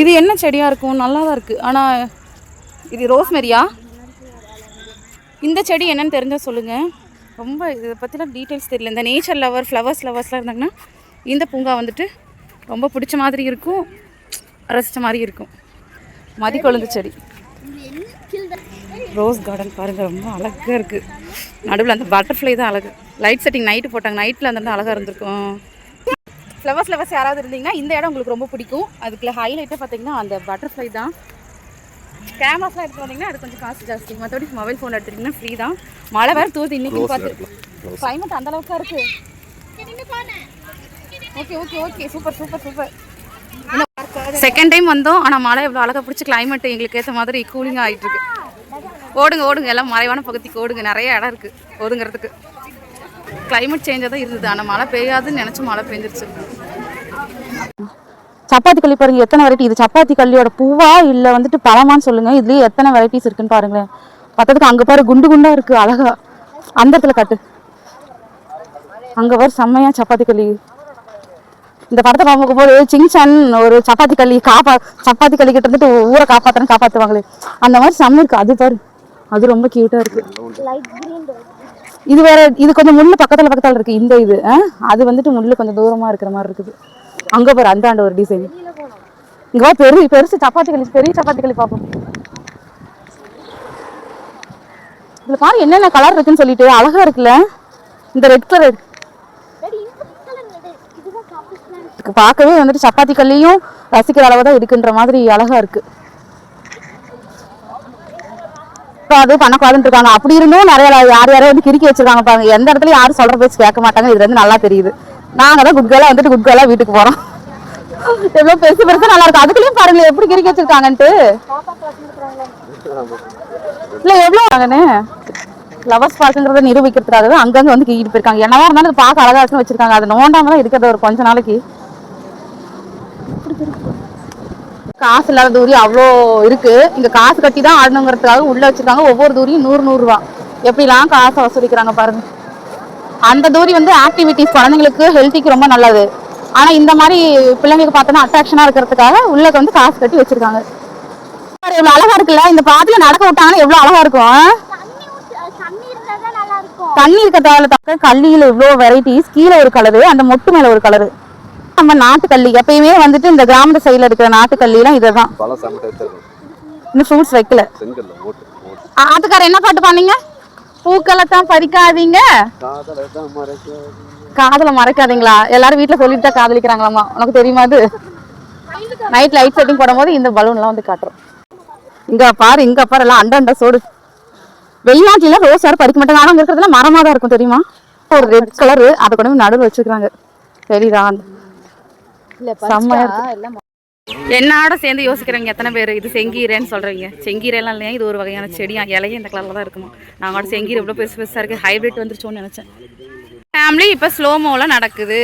இது என்ன செடியாக இருக்கும்? நல்லா தான் இருக்குது. ஆனால் இது ரோஸ்மெரியா? இந்த செடி என்னன்னு தெரிஞ்சால் சொல்லுங்கள். ரொம்ப இதை பற்றிலாம் டீட்டெயில்ஸ் தெரியல. இந்த நேச்சர் லவர் ஃப்ளவர்ஸ்லாம் இருந்தாங்கன்னா இந்த பூங்கா வந்துட்டு ரொம்ப பிடிச்ச மாதிரி இருக்கும், ரசித்த மாதிரி இருக்கும். மதிக்கொழுந்து செடி, ரோஸ் கார்டன் பாருங்கள், ரொம்ப அழகாக இருக்குது. நடுவில் அந்த பட்டர்ஃப்ளை தான் அழகு. லைட் செட்டிங் நைட்டு போட்டாங்க, நைட்டில் அந்த அழகாக இருந்திருக்கும். ஃப்ளவர்ஸ் யாராவது இருந்தீங்கன்னா இந்த இடம் உங்களுக்கு ரொம்ப பிடிக்கும். அதுக்குள்ள ஹைலைட்டே பார்த்தீங்கன்னா அந்த பட்டர்ஃப்ளை தான். கேமராஸ்லாம் எடுத்து வந்தீங்கன்னா அது கொஞ்சம் காசு ஜாஸ்தி. மற்றபடி மொபைல் ஃபோன் எடுத்துட்டிங்கன்னா ஃப்ரீ தான். மழை வேறு தூது இன்றைக்கி பார்த்து கிளைமேட் அந்த அளவுக்கு இருக்குது. Okay okay okay, super super super. Second time வந்தோம், ஆனால் மழை எவ்வளோ அழகாக பிடிச்சி கிளைமேட் எங்களுக்கு ஏற்ற மாதிரி கூலிங்காக ஆகிட்டுருக்கு. ஓடுங்க ஓடுங்க, எல்லாம் மறைவான பகுதிக்கு ஓடுங்க, நிறைய இடம் இருக்குது ஒதுங்கிறதுக்கு. கிளைமேட் சேஞ்சாக தான் இருந்தது, ஆனால் மழை பெய்யாதுன்னு நினச்சி மழை பெஞ்சிருச்சு. சப்பாத்தி களி பாருங்க, எத்தனை வெரைட்டி. இது சப்பாத்தி களியோட பூவா இல்லை வந்துட்டு பழமான்னு சொல்லுங்க. இதுலேயே எத்தனை வெரைட்டிஸ் இருக்குன்னு பாருங்களேன். பத்ததுக்கு அங்கே பாரு குண்டு குண்டா இருக்கு அழகா. அந்த இடத்துல காட்டு, அங்கே பாரு செம்மையா சப்பாத்தி களி. இந்த படத்தை பார்க்கும்போது சிங்சான் ஒரு சப்பாத்தி களி சப்பாத்தி களி கிட்ட வந்துட்டு ஊரை காப்பாற்றுவாங்களே அந்த மாதிரி செம்ம இருக்கு. அது பாரு, அது ரொம்ப கியூட்டா இருக்கு. இது வேற, இது கொஞ்சம் முள்ளு பக்கத்துல இருக்கு. இந்த இது அது வந்துட்டு முள்ளு கொஞ்சம் தூரமா இருக்கிற மாதிரி இருக்குது. அங்க பாரு அந்த ஒரு டிசைன். இங்க பெருசு சப்பாத்தி களி, பெரிய சப்பாத்தி களி பார்ப்போம். இதுல பாரு என்னென்ன கலர் இருக்குன்னு சொல்லிட்டு அழகா இருக்குல்ல. இந்த ரெட் கலர் பார்க்கவே வந்துட்டு சப்பாத்தி களியும் ரசிக்கிற அளவு தான் இருக்குன்ற மாதிரி அழகா இருக்கு. அது பண்ணக்கூடாதுன்னு இருக்காங்க. அப்படி இருந்தும் நிறைய யாரையோ வந்து கிறுக்கி வச்சிருக்காங்க பாருங்க. எந்த இடத்துல யாரும் சொல்ற பேச்சு கேட்க மாட்டாங்க. இதுல இருந்து நல்லா தெரியுது. நாங்க தான் குட்கலா வந்துட்டு குட்கலா வீட்டுக்கு போறோம். எவ்வளவு பெருசா நல்லா இருக்கு. அதுக்குள்ளயும் பாருங்களேன் எப்படி கிறுக்கி வச்சிருக்காங்கன்ட்டு. இல்ல எவ்வளவு வாங்கன்னு ஃப்ளவர்ஸ் பார்க்குங்கிறத நிரூபிக்கிறதுக்காக அங்கங்க வந்து கிழிட்டு போயிருக்காங்க. என்னவா இருந்தாலும் பார்க்க அழகா இருக்குன்னு வச்சிருக்காங்க. அதை நோண்டாம தான் இருக்கிறது ஒரு கொஞ்ச நாளைக்கு. காசு இல்லாத தூரி அவ்வளோ இருக்கு. இங்க காசு கட்டி தான் ஆடணுங்கிறதுக்காக உள்ள வச்சிருக்காங்க. ஒவ்வொரு தூரியும் 100 ரூபா. எப்படிலாம் காசை வசூலிக்கிறாங்க பாருங்க. அந்த தூரி வந்து ஆக்டிவிட்டிஸ் குழந்தைங்களுக்கு ஹெல்த்திக்கு ரொம்ப நல்லது. ஆனா இந்த மாதிரி பிள்ளைங்களுக்கு பார்த்தோன்னா அட்ராக்ஷனா இருக்கிறதுக்காக உள்ள வந்து காசு கட்டி வச்சிருக்காங்க. எவ்வளவு அழகா இருக்குல்ல. இந்த பாதையில நடக்க விட்டாங்கன்னா எவ்வளவு அழகா இருக்கும். தண்ணி இருக்கிறதால தக்க கல்லியில இவ்வளவு வெரைட்டிஸ். கீழே ஒரு கலரு, அந்த மொட்டு மேல ஒரு கலரு. நம்ம நாட்டுக்கல்லி எப்பயுமே வந்துட்டு இந்த கிராமத்து சைடுல இருக்கிற நாட்டுக்கல்லி எல்லாம் இதுதான். இன்னும் ஃப்ரூட்ஸ் வைக்கல. ஆத்துக்கார என்ன பாட்டு பாத்தீங்க? பூக்களை தான் பறிக்காதீங்க, காதல மறைக்காதீங்களா? எல்லாரும் வீட்டுல சொல்லிட்டு தான் காதலிக்கிறாங்களாமா. உனக்கு தெரியுமா? அது நைட் லைட் செட்டிங் போடும் போது இந்த பலூன் எல்லாம் வந்து காட்டுறோம். இங்க பாரு எல்லாம் அண்டா சோடு. வெளிநாட்டுல ரோஸ் யாரும் பறிக்க மாட்டாங்க. ஆனா இருக்கிறதுல மரமா தான் இருக்கும் தெரியுமா? ஒரு ரெட் கலரு, அதை கொண்டு போய் நடுவில் வச்சுக்கிறாங்க. தெரியுதா? என்னோட சேர்ந்து யோசிக்கிறவங்க எத்தனை பேர் இது செங்கீரைன்னு சொல்றீங்க? செங்கீரைலாம் இல்லையா, இது ஒரு வகையான செடியா. இலையே இந்த கலர்ல தான் இருக்குமா. நாங்களோட செங்கீரை எவ்வளோ பெருசு பெருசா இருக்கு. ஹைபிரிட் வந்துருச்சோன்னு நினைச்சேன். ஃபேமிலி இப்போ ஸ்லோமோல நடக்குது.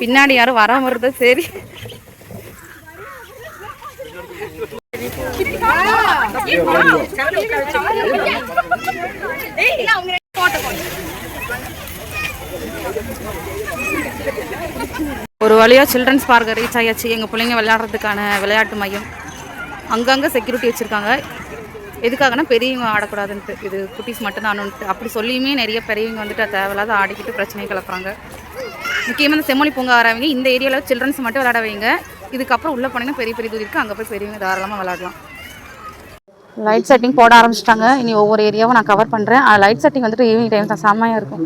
பின்னாடி யாரும் வர வருது. சரி ஒரு வழியாக சில்ட்ரன்ஸ் பார்க் ரீச் ஆயாச்சு. எங்கள் பிள்ளைங்க விளையாடுறதுக்கான விளையாட்டு மையம். அங்கங்கே செக்யூரிட்டி வச்சுருக்காங்க. எதுக்காகனா பெரியவங்க ஆடக்கூடாதுன்ட்டு, இது குட்டீஸ் மட்டும்தானுன்ட்டு. அப்படி சொல்லியுமே நிறைய பெரியவங்க வந்துட்டு தேவையில்லாத ஆடிக்கிட்டு பிரச்சனையை கிளப்புறாங்க. முக்கியமாக இந்த செம்மொழி பூங்கா வரவங்க இந்த ஏரியாவில் சில்ட்ரன்ஸ் மட்டும் விளையாட வைங்க. இதுக்கப்புறம் உள்ளே போனீங்கன்னா பெரிய பெரிய தூரம் இருக்குது. அங்கே போய் பெரியவங்க தாராளமாக விளையாடலாம். லைட் செட்டிங் போட ஆரம்பிச்சிட்டாங்க. இனி ஒவ்வொரு ஏரியாவும் நான் கவர் பண்ணுறேன். லைட் செட்டிங் வந்துட்டு ஈவினிங் டைம் தான் செம்மையாக இருக்கும்.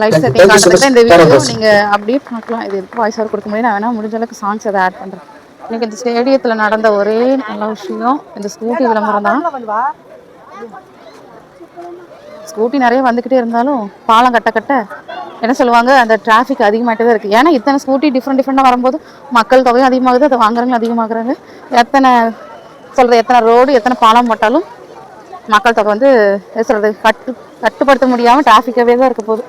லைட் செட்டிங் காட்டுறதுக்கு இந்த வீடியோ நீங்கள் அப்படியே பார்க்கலாம். இது எதுக்கு வாய்ஸ் ஓவர் கொடுக்க முடியும். நான் வேணால் முடிஞ்ச அளவுக்கு சாங்ஸ் அதை ஆட் பண்ணுறேன். எனக்கு இந்த ஸ்டேடியத்தில் நடந்த ஒரே நல்ல விஷயம் இந்த ஸ்கூட்டி விளம்பரம் தான். ஸ்கூட்டி நிறைய வந்துக்கிட்டே இருந்தாலும் பாலம் கட்ட என்ன சொல்லுவாங்க, அந்த டிராஃபிக் அதிகமாகிட்டே தான் இருக்குது. ஏன்னா இத்தனை ஸ்கூட்டி டிஃப்ரெண்ட்டாக வரும்போது மக்கள் தொகையும் அதிகமாகுது, அதை வாங்குறவங்க அதிகமாகுறாங்க. எத்தனை ரோடு எத்தனை பாலம் போட்டாலும் மக்கள் தொகை வந்து சொல்கிறது கட்டுப்படுத்த முடியாமல் டிராஃபிக்காகவே தான் இருக்க போகுது.